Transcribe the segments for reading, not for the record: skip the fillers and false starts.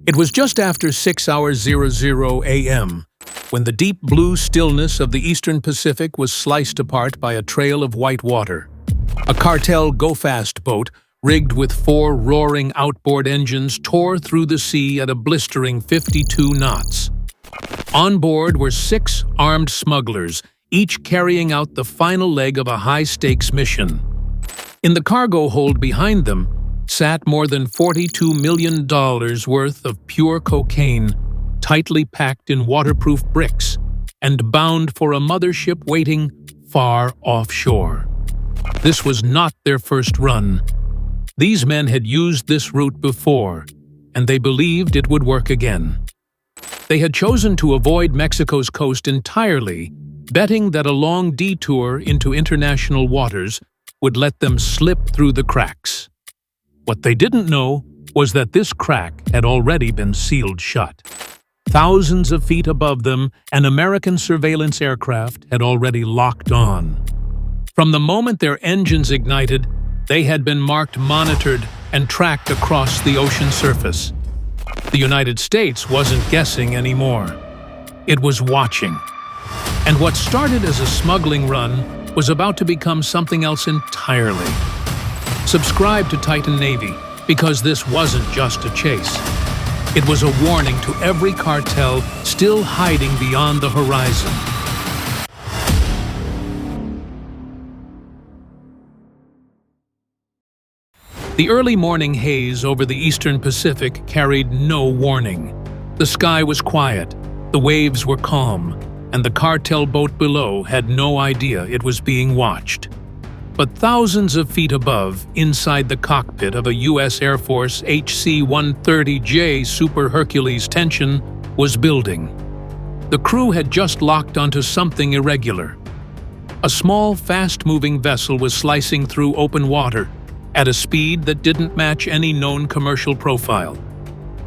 It was just after 6:00 a.m. when the deep blue stillness of the eastern Pacific was sliced apart by a trail of white water. A Cartel go-fast boat, rigged with 4 roaring outboard engines, tore through the sea at a blistering 52 knots. On board were 6 armed smugglers, each carrying out the final leg of a high-stakes mission. In the cargo hold behind them sat more than $42 million worth of pure cocaine, tightly packed in waterproof bricks and bound for a mothership waiting far offshore. This was not their first run. These men had used this route before, and they believed it would work again. They had chosen to avoid Mexico's coast entirely, betting that a long detour into international waters would let them slip through the cracks. What they didn't know was that this crack had already been sealed shut. Thousands of feet above them, an American surveillance aircraft had already locked on. From the moment their engines ignited, they had been marked, monitored, and tracked across the ocean surface. The United States wasn't guessing anymore. It was watching. And what started as a smuggling run was about to become something else entirely. Subscribe to Titan Navy, because this wasn't just a chase. It was a warning to every cartel still hiding beyond the horizon. The early morning haze over the eastern Pacific carried no warning. The sky was quiet, the waves were calm, and the cartel boat below had no idea it was being watched. But thousands of feet above, inside the cockpit of a U.S. Air Force HC-130J Super Hercules, tension was building. The crew had just locked onto something irregular. A small, fast-moving vessel was slicing through open water at a speed that didn't match any known commercial profile.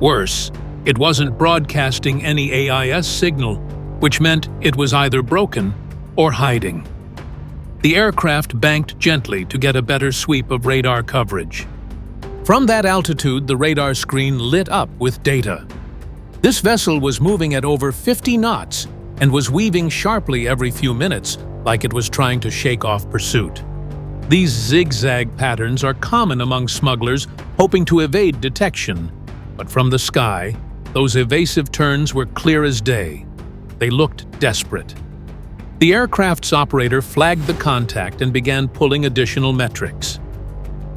Worse, it wasn't broadcasting any AIS signal, which meant it was either broken or hiding. The aircraft banked gently to get a better sweep of radar coverage. From that altitude, the radar screen lit up with data. This vessel was moving at over 50 knots and was weaving sharply every few minutes, like it was trying to shake off pursuit. These zigzag patterns are common among smugglers hoping to evade detection, but from the sky, those evasive turns were clear as day. They looked desperate. The aircraft's operator flagged the contact and began pulling additional metrics.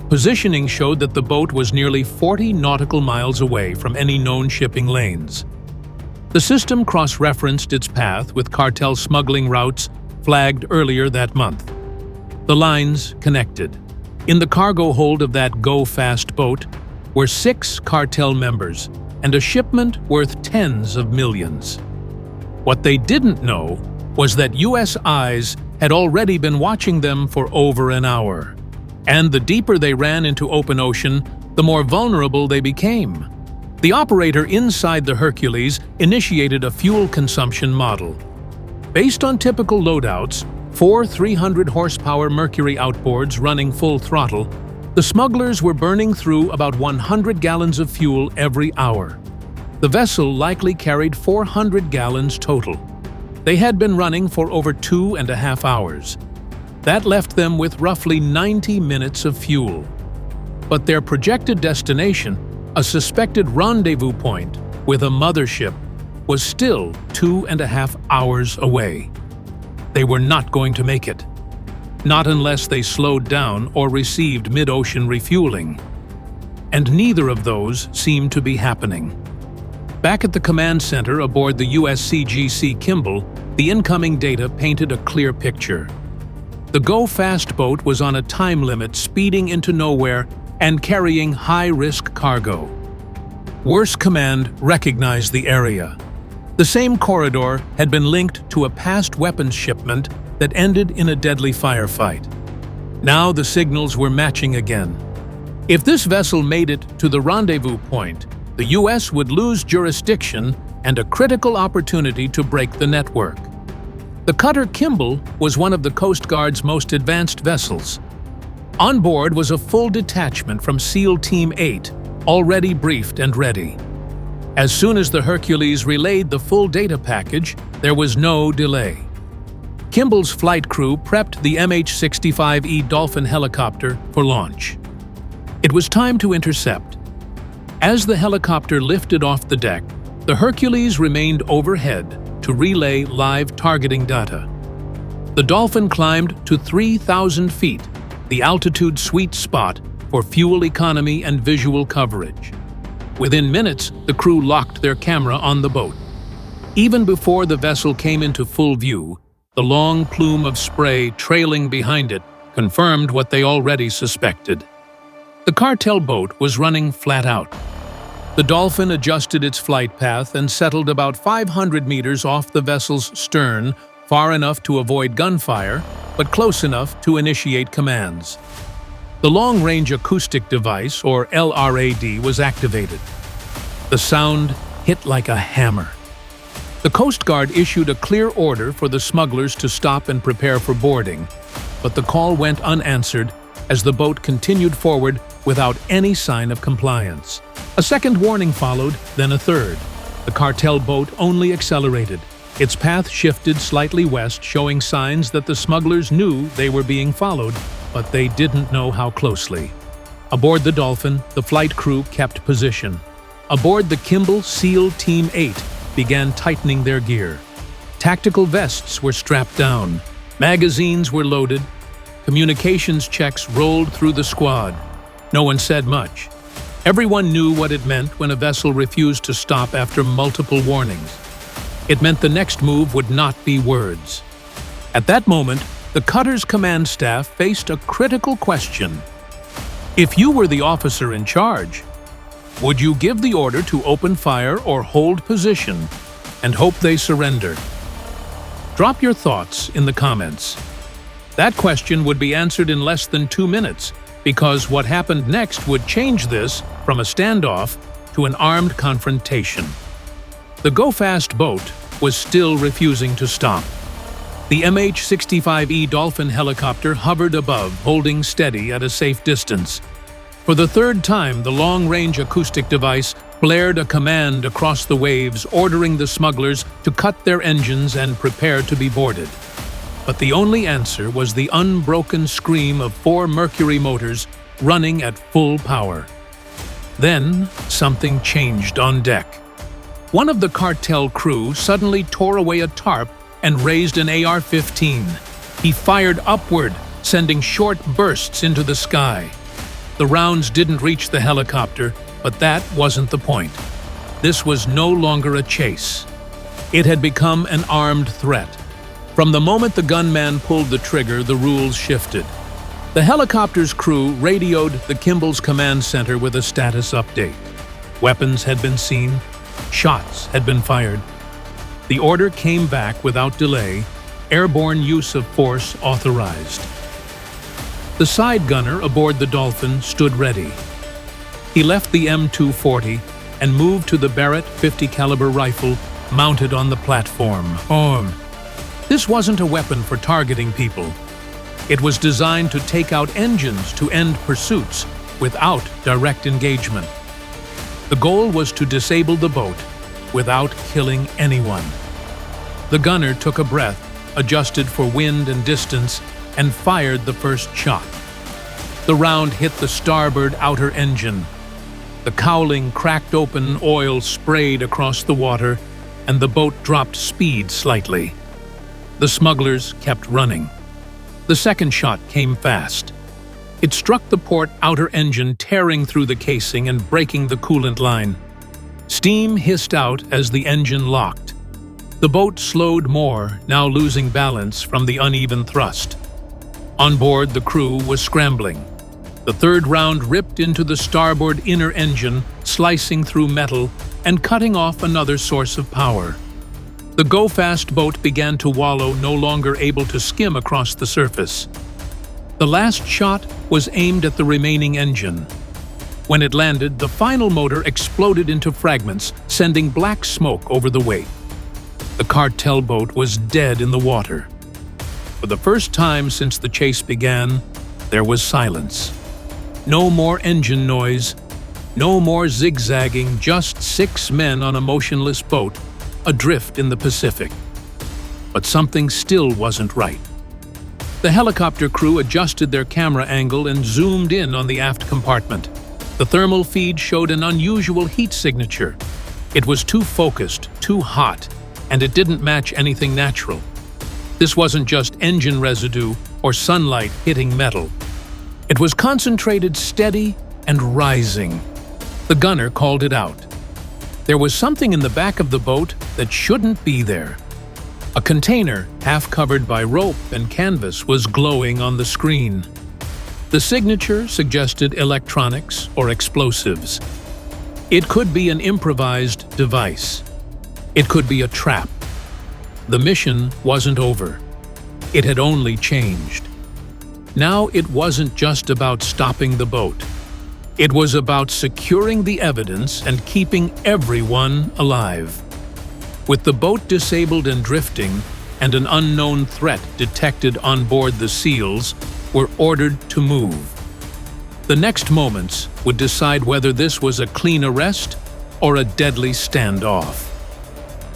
Positioning showed that the boat was nearly 40 nautical miles away from any known shipping lanes. The system cross-referenced its path with cartel smuggling routes flagged earlier that month. The lines connected. In the cargo hold of that go-fast boat were 6 cartel members and a shipment worth tens of millions. What they didn't know was that U.S. eyes had already been watching them for over an hour. And the deeper they ran into open ocean, the more vulnerable they became. The operator inside the Hercules initiated a fuel consumption model. Based on typical loadouts, 4 300-horsepower Mercury outboards running full throttle, the smugglers were burning through about 100 gallons of fuel every hour. The vessel likely carried 400 gallons total. They had been running for over 2.5 hours. That left them with roughly 90 minutes of fuel. But their projected destination, a suspected rendezvous point with a mothership, was still 2.5 hours away. They were not going to make it. Not unless they slowed down or received mid-ocean refueling. And neither of those seemed to be happening. Back at the command center aboard the USCGC Kimball, the incoming data painted a clear picture. The go-fast boat was on a time limit, speeding into nowhere and carrying high-risk cargo. Worse Command recognized the area. The same corridor had been linked to a past weapons shipment that ended in a deadly firefight. Now the signals were matching again. If this vessel made it to the rendezvous point, the U.S. would lose jurisdiction and a critical opportunity to break the network. The cutter Kimball was one of the Coast Guard's most advanced vessels. On board was a full detachment from SEAL Team 8, already briefed and ready. As soon as the Hercules relayed the full data package, there was no delay. Kimball's flight crew prepped the MH-65E Dolphin helicopter for launch. It was time to intercept. As the helicopter lifted off the deck, the Hercules remained overhead to relay live targeting data. The Dolphin climbed to 3,000 feet, the altitude sweet spot for fuel economy and visual coverage. Within minutes, the crew locked their camera on the boat. Even before the vessel came into full view, the long plume of spray trailing behind it confirmed what they already suspected. The Cartel boat was running flat out. The Dolphin adjusted its flight path and settled about 500 meters off the vessel's stern, far enough to avoid gunfire, but close enough to initiate commands. The long-range acoustic device, or LRAD, was activated. The sound hit like a hammer. The Coast Guard issued a clear order for the smugglers to stop and prepare for boarding, but the call went unanswered as the boat continued forward without any sign of compliance. A second warning followed, then a third. The Cartel boat only accelerated. Its path shifted slightly west, showing signs that the smugglers knew they were being followed, but they didn't know how closely. Aboard the Dolphin, the flight crew kept position. Aboard the Kimball SEAL Team 8 began tightening their gear. Tactical vests were strapped down. Magazines were loaded. Communications checks rolled through the squad. No one said much. Everyone knew what it meant when a vessel refused to stop after multiple warnings. It meant the next move would not be words. At that moment, the cutter's command staff faced a critical question. If you were the officer in charge, would you give the order to open fire or hold position and hope they surrender? Drop your thoughts in the comments. That question would be answered in less than 2 minutes, because what happened next would change this from a standoff to an armed confrontation. The go-fast boat was still refusing to stop. The MH-65E Dolphin helicopter hovered above, holding steady at a safe distance. For the third time, the long-range acoustic device blared a command across the waves, ordering the smugglers to cut their engines and prepare to be boarded. But the only answer was the unbroken scream of 4 Mercury motors running at full power. Then, something changed on deck. One of the Cartel crew suddenly tore away a tarp and raised an AR-15. He fired upward, sending short bursts into the sky. The rounds didn't reach the helicopter, but that wasn't the point. This was no longer a chase. It had become an armed threat. From the moment the gunman pulled the trigger, the rules shifted. The helicopter's crew radioed the Kimball's command center with a status update. Weapons had been seen. Shots had been fired. The order came back without delay, airborne use of force authorized. The side gunner aboard the Dolphin stood ready. He left the M240 and moved to the Barrett 50 caliber rifle mounted on the platform. This wasn't a weapon for targeting people. It was designed to take out engines to end pursuits without direct engagement. The goal was to disable the boat without killing anyone. The gunner took a breath, adjusted for wind and distance, and fired the first shot. The round hit the starboard outer engine. The cowling cracked open, oil sprayed across the water, and the boat dropped speed slightly. The smugglers kept running. The second shot came fast. It struck the port outer engine, tearing through the casing and breaking the coolant line. Steam hissed out as the engine locked. The boat slowed more, now losing balance from the uneven thrust. On board, the crew was scrambling. The third round ripped into the starboard inner engine, slicing through metal and cutting off another source of power. The go-fast boat began to wallow, no longer able to skim across the surface. The last shot was aimed at the remaining engine. When it landed, the final motor exploded into fragments, sending black smoke over the wake. The Cartel boat was dead in the water. For the first time since the chase began, there was silence. No more engine noise, No more zigzagging, just 6 men on a motionless boat, adrift in the Pacific. But something still wasn't right. The helicopter crew adjusted their camera angle and zoomed in on the aft compartment. The thermal feed showed an unusual heat signature. It was too focused, too hot, and it didn't match anything natural. This wasn't just engine residue or sunlight hitting metal. It was concentrated, steady, and rising. The gunner called it out. There was something in the back of the boat that shouldn't be there. A container, half covered by rope and canvas, was glowing on the screen. The signature suggested electronics or explosives. It could be an improvised device. It could be a trap. The mission wasn't over. It had only changed. Now it wasn't just about stopping the boat. It was about securing the evidence and keeping everyone alive. With the boat disabled and drifting, and an unknown threat detected on board, the SEALs were ordered to move. The next moments would decide whether this was a clean arrest or a deadly standoff.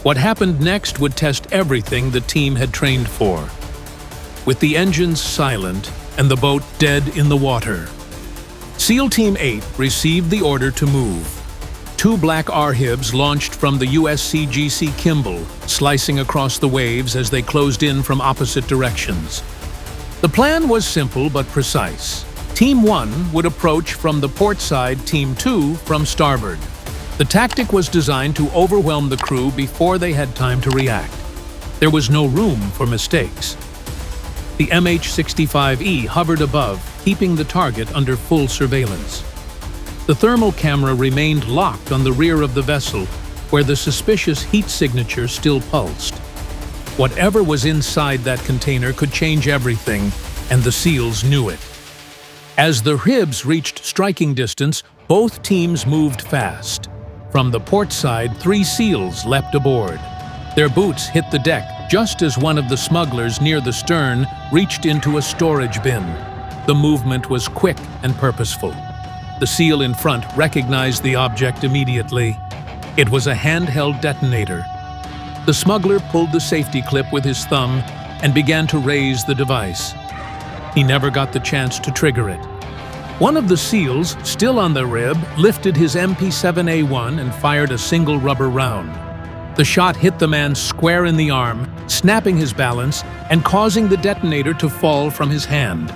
What happened next would test everything the team had trained for. With the engines silent and the boat dead in the water, SEAL Team 8 received the order to move. 2 black R-HIBs launched from the USCGC Kimball, slicing across the waves as they closed in from opposite directions. The plan was simple but precise. Team 1 would approach from the port side, Team 2 from starboard. The tactic was designed to overwhelm the crew before they had time to react. There was no room for mistakes. The MH-65E hovered above, keeping the target under full surveillance. The thermal camera remained locked on the rear of the vessel, where the suspicious heat signature still pulsed. Whatever was inside that container could change everything, and the SEALs knew it. As the RHIBs reached striking distance, both teams moved fast. From the port side, 3 SEALs leapt aboard. Their boots hit the deck just as one of the smugglers near the stern reached into a storage bin. The movement was quick and purposeful. The SEAL in front recognized the object immediately. It was a handheld detonator. The smuggler pulled the safety clip with his thumb and began to raise the device. He never got the chance to trigger it. One of the SEALs, still on the rib, lifted his MP7A1 and fired a single rubber round. The shot hit the man square in the arm, snapping his balance and causing the detonator to fall from his hand.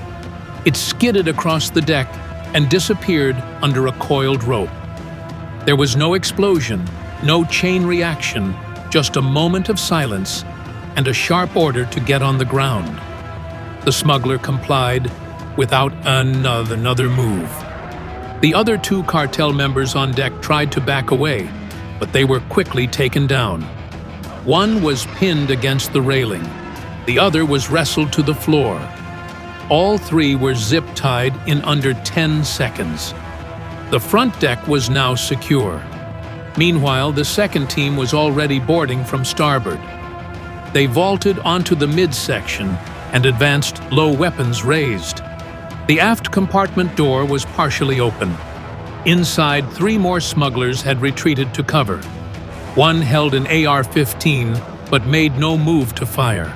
It skidded across the deck and disappeared under a coiled rope. There was no explosion, no chain reaction, just a moment of silence and a sharp order to get on the ground. The smuggler complied without another move. The other 2 cartel members on deck tried to back away, but they were quickly taken down. One was pinned against the railing. The other was wrestled to the floor. All 3 were zip-tied in under 10 seconds. The front deck was now secure. Meanwhile, the second team was already boarding from starboard. They vaulted onto the midsection and advanced, low weapons raised. The aft compartment door was partially open. Inside, 3 more smugglers had retreated to cover. One held an AR-15 but made no move to fire.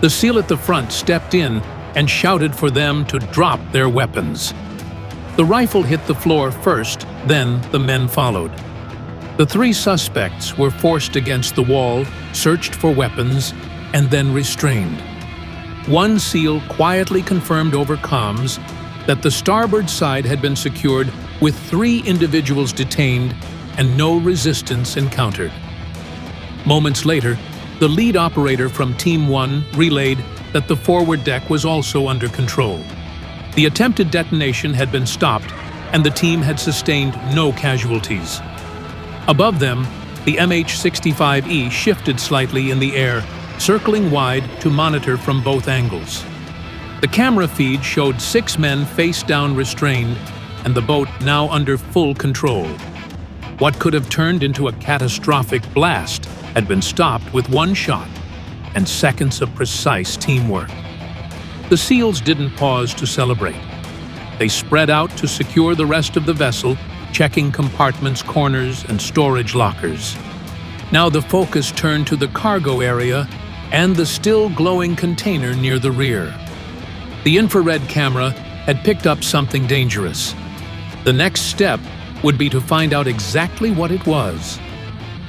The SEAL at the front stepped in and shouted for them to drop their weapons. The rifle hit the floor first, then the men followed. The 3 suspects were forced against the wall, searched for weapons, and then restrained. One SEAL quietly confirmed over comms that the starboard side had been secured with 3 individuals detained and no resistance encountered. Moments later, the lead operator from Team 1 relayed that the forward deck was also under control. The attempted detonation had been stopped, and the team had sustained no casualties. Above them, the MH-65E shifted slightly in the air, circling wide to monitor from both angles. The camera feed showed 6 men face down restrained, and the boat now under full control. What could have turned into a catastrophic blast had been stopped with 1 shot and seconds of precise teamwork. The SEALs didn't pause to celebrate. They spread out to secure the rest of the vessel checking compartments, corners, and storage lockers. Now the focus turned to the cargo area and the still glowing container near the rear. The infrared camera had picked up something dangerous. The next step would be to find out exactly what it was.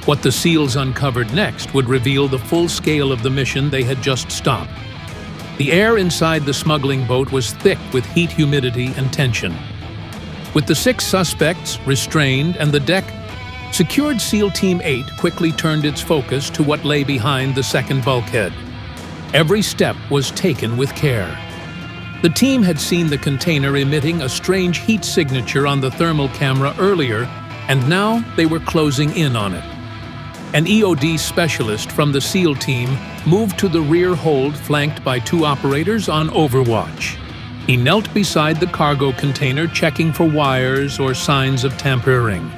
What the SEALs uncovered next would reveal the full scale of the mission they had just stopped. The air inside the smuggling boat was thick with heat, humidity, and tension. With the 6 suspects restrained and the deck secured, SEAL Team 8 quickly turned its focus to what lay behind the second bulkhead. Every step was taken with care. The team had seen the container emitting a strange heat signature on the thermal camera earlier, and now they were closing in on it. An EOD specialist from the SEAL team moved to the rear hold, flanked by 2 operators on overwatch. He knelt beside the cargo container, checking for wires or signs of tampering.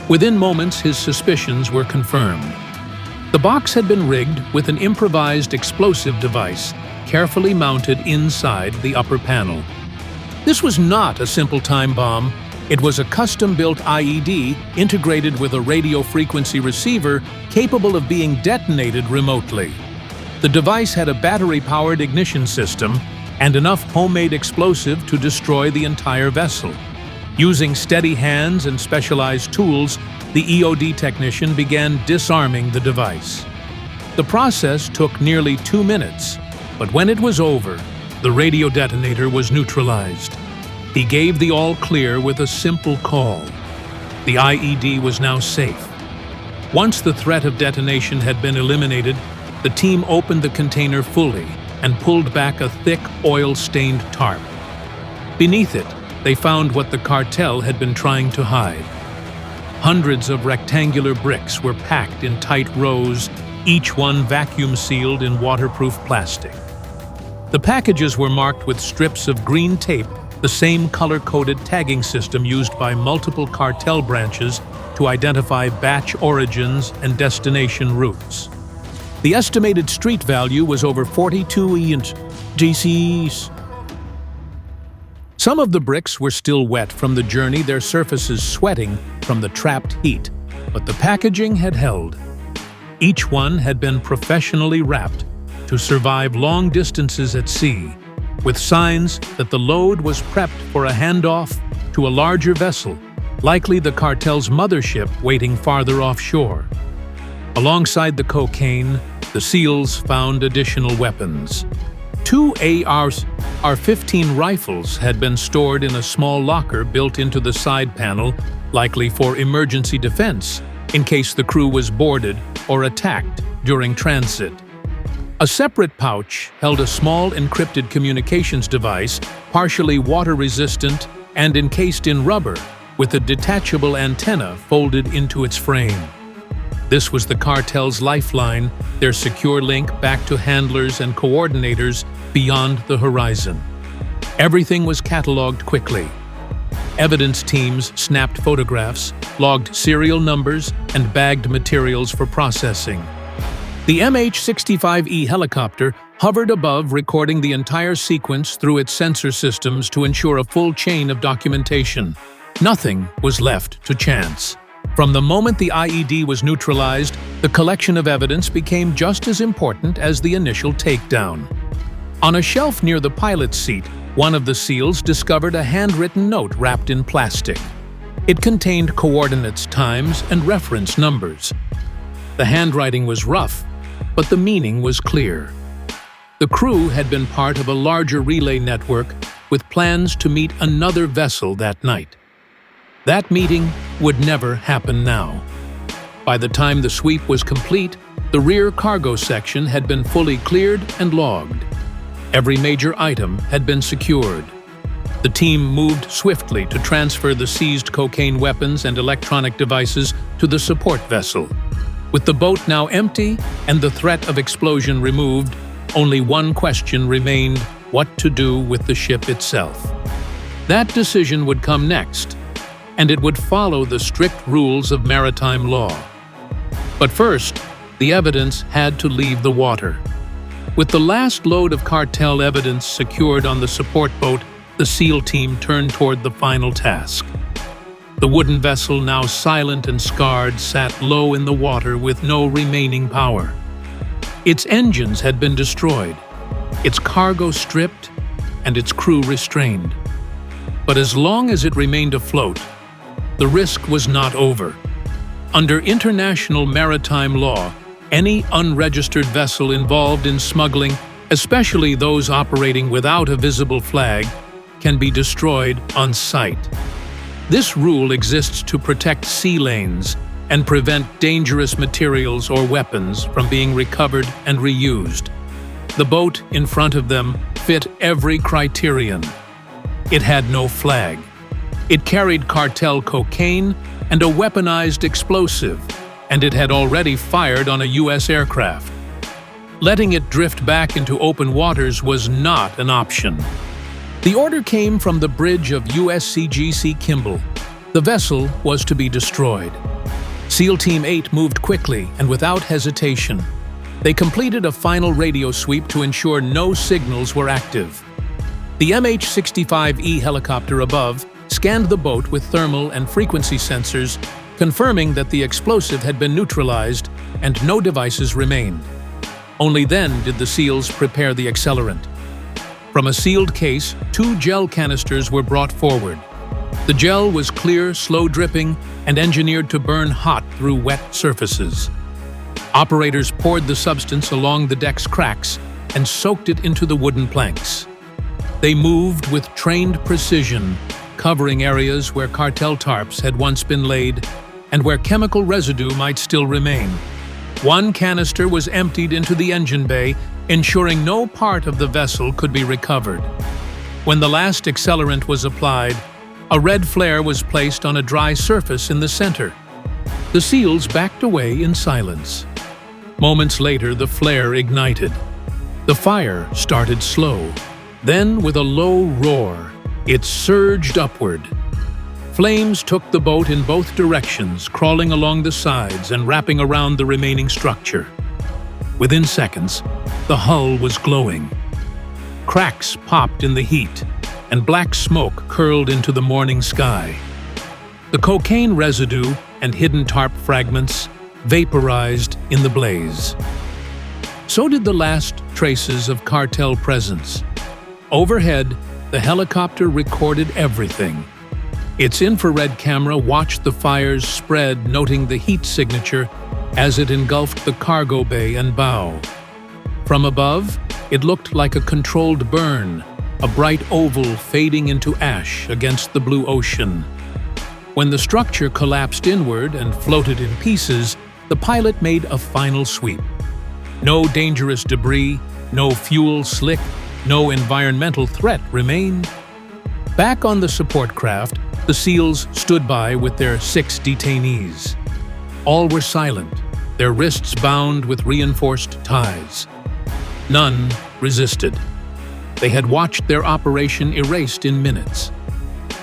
Within moments, his suspicions were confirmed. The box had been rigged with an improvised explosive device, carefully mounted inside the upper panel. This was not a simple time bomb. It was a custom-built IED integrated with a radio frequency receiver capable of being detonated remotely. The device had a battery-powered ignition system and enough homemade explosive to destroy the entire vessel. Using steady hands and specialized tools, the EOD technician began disarming the device. The process took nearly 2 minutes, but when it was over, the radio detonator was neutralized. He gave the all-clear with a simple call. The IED was now safe. Once the threat of detonation had been eliminated, the team opened the container fully and pulled back a thick, oil-stained tarp. Beneath it, they found what the cartel had been trying to hide. Hundreds of rectangular bricks were packed in tight rows, each one vacuum-sealed in waterproof plastic. The packages were marked with strips of green tape, the same color-coded tagging system used by multiple cartel branches to identify batch origins and destination routes. The estimated street value was over 42 GCs. Some of the bricks were still wet from the journey, their surfaces sweating from the trapped heat, but the packaging had held. Each one had been professionally wrapped to survive long distances at sea, with signs that the load was prepped for a handoff to a larger vessel, likely the cartel's mothership waiting farther offshore. Alongside the cocaine, the SEALs found additional weapons. 2 AR-15 rifles had been stored in a small locker built into the side panel, likely for emergency defense, in case the crew was boarded or attacked during transit. A separate pouch held a small encrypted communications device, partially water-resistant and encased in rubber, with a detachable antenna folded into its frame. This was the cartel's lifeline, their secure link back to handlers and coordinators beyond the horizon. Everything was cataloged quickly. Evidence teams snapped photographs, logged serial numbers, and bagged materials for processing. The MH-65E helicopter hovered above, recording the entire sequence through its sensor systems to ensure a full chain of documentation. Nothing was left to chance. From the moment the IED was neutralized, the collection of evidence became just as important as the initial takedown. On a shelf near the pilot's seat, one of the SEALs discovered a handwritten note wrapped in plastic. It contained coordinates, times, and reference numbers. The handwriting was rough, but the meaning was clear. The crew had been part of a larger relay network with plans to meet another vessel that night. That meeting would never happen now. By the time the sweep was complete, the rear cargo section had been fully cleared and logged. Every major item had been secured. The team moved swiftly to transfer the seized cocaine weapons and electronic devices to the support vessel. With the boat now empty and the threat of explosion removed, only one question remained: what to do with the ship itself. That decision would come next, and it would follow the strict rules of maritime law. But first, the evidence had to leave the water. With the last load of cartel evidence secured on the support boat, the SEAL team turned toward the final task. The wooden vessel, now silent and scarred, sat low in the water with no remaining power. Its engines had been destroyed, its cargo stripped, and its crew restrained. But as long as it remained afloat, the risk was not over. Under international maritime law, any unregistered vessel involved in smuggling, especially those operating without a visible flag, can be destroyed on sight. This rule exists to protect sea lanes and prevent dangerous materials or weapons from being recovered and reused. The boat in front of them fit every criterion. It had no flag. It carried cartel cocaine and a weaponized explosive, and it had already fired on a U.S. aircraft. Letting it drift back into open waters was not an option. The order came from the bridge of USCGC Kimball. The vessel was to be destroyed. SEAL Team 8 moved quickly and without hesitation. They completed a final radio sweep to ensure no signals were active. The MH-65E helicopter above scanned the boat with thermal and frequency sensors, confirming that the explosive had been neutralized and no devices remained. Only then did the SEALs prepare the accelerant. From a sealed case, 2 gel canisters were brought forward. The gel was clear, slow-dripping, and engineered to burn hot through wet surfaces. Operators poured the substance along the deck's cracks and soaked it into the wooden planks. They moved with trained precision, covering areas where cartel tarps had once been laid and where chemical residue might still remain. 1 canister was emptied into the engine bay, ensuring no part of the vessel could be recovered. When the last accelerant was applied, a red flare was placed on a dry surface in the center. The SEALs backed away in silence. Moments later, the flare ignited. The fire started slow. Then, with a low roar, it surged upward. Flames took the boat in both directions, crawling along the sides and wrapping around the remaining structure. Within seconds, the hull was glowing. Cracks popped in the heat, and black smoke curled into the morning sky. The cocaine residue and hidden tarp fragments vaporized in the blaze. So did the last traces of cartel presence. Overhead, the helicopter recorded everything. Its infrared camera watched the fires spread, noting the heat signature as it engulfed the cargo bay and bow. From above, it looked like a controlled burn, a bright oval fading into ash against the blue ocean. When the structure collapsed inward and floated in pieces, the pilot made a final sweep. No dangerous debris, no fuel slick, no environmental threat remained. Back on the support craft, the SEALs stood by with their 6 detainees. All were silent, their wrists bound with reinforced ties. None resisted. They had watched their operation erased in minutes.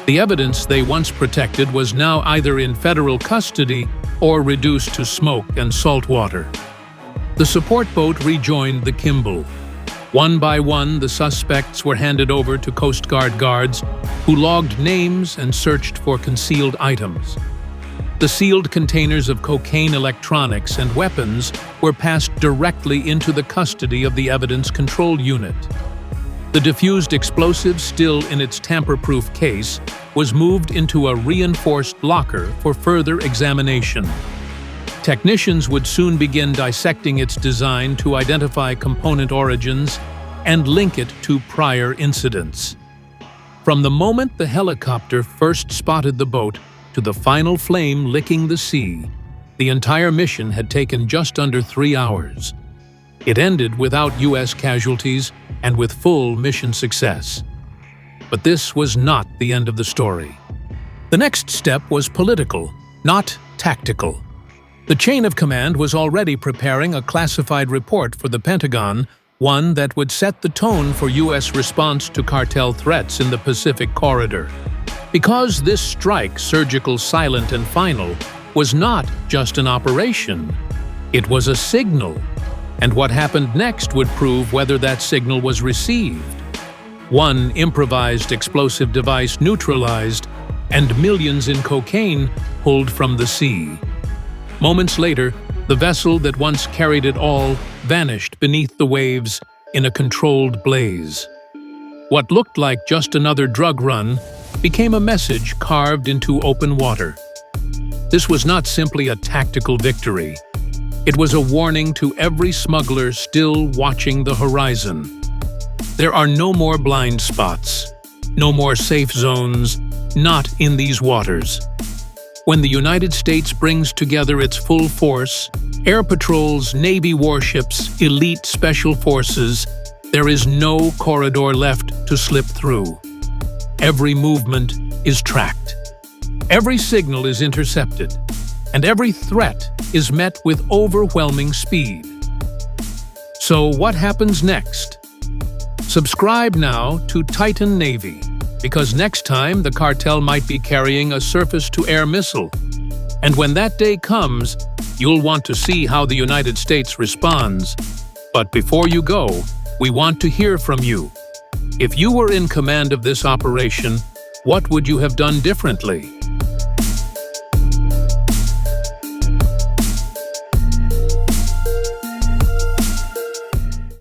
The evidence they once protected was now either in federal custody or reduced to smoke and salt water. The support boat rejoined the Kimball. One by one, the suspects were handed over to Coast Guard guards who logged names and searched for concealed items. The sealed containers of cocaine, electronics, and weapons were passed directly into the custody of the Evidence Control Unit. The diffused explosive, still in its tamper-proof case, was moved into a reinforced locker for further examination. Technicians would soon begin dissecting its design to identify component origins and link it to prior incidents. From the moment the helicopter first spotted the boat to the final flame licking the sea, the entire mission had taken just under 3 hours. It ended without U.S. casualties and with full mission success. But this was not the end of the story. The next step was political, not tactical. The chain of command was already preparing a classified report for the Pentagon, one that would set the tone for U.S. response to cartel threats in the Pacific Corridor. Because this strike, surgical, silent, and final, was not just an operation, it was a signal. And what happened next would prove whether that signal was received. One improvised explosive device neutralized, and millions in cocaine pulled from the sea. Moments later, the vessel that once carried it all vanished beneath the waves in a controlled blaze. What looked like just another drug run became a message carved into open water. This was not simply a tactical victory. It was a warning to every smuggler still watching the horizon. There are no more blind spots, no more safe zones, not in these waters. When the United States brings together its full force, air patrols, Navy warships, elite special forces, there is no corridor left to slip through. Every movement is tracked. Every signal is intercepted, and every threat is met with overwhelming speed. So what happens next? Subscribe now to Titan Navy, because next time the cartel might be carrying a surface-to-air missile. And when that day comes, you'll want to see how the United States responds. But before you go, we want to hear from you. If you were in command of this operation, what would you have done differently?